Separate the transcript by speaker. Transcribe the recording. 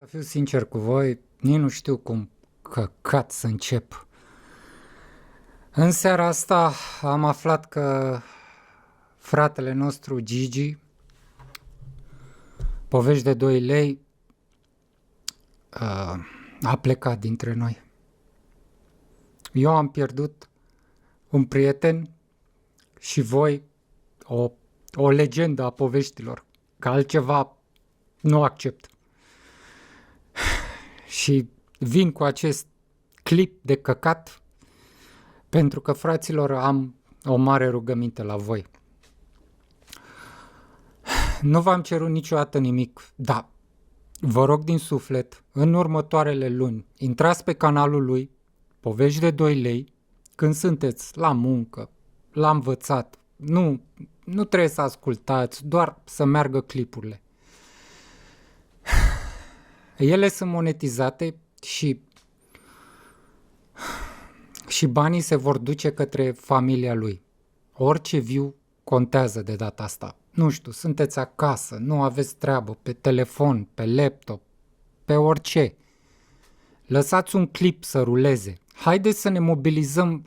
Speaker 1: Să fiu sincer cu voi, nici nu știu cum căcat să încep. În seara asta am aflat că fratele nostru Gigi, povești de 2 lei, a plecat dintre noi. Eu am pierdut un prieten și voi o legendă a poveștilor, că altceva nu accept. Și vin cu acest clip de căcat pentru că, fraților, am o mare rugăminte la voi. Nu v-am cerut niciodată nimic, dar vă rog din suflet, în următoarele luni, intrați pe canalul lui, Povești de 2 lei, când sunteți la muncă, la învățat, nu trebuie să ascultați, doar să meargă clipurile. Ele sunt monetizate și banii se vor duce către familia lui. Orice view contează de data asta. Nu știu, sunteți acasă, nu aveți treabă, pe telefon, pe laptop, pe orice. Lăsați un clip să ruleze. Haideți să ne mobilizăm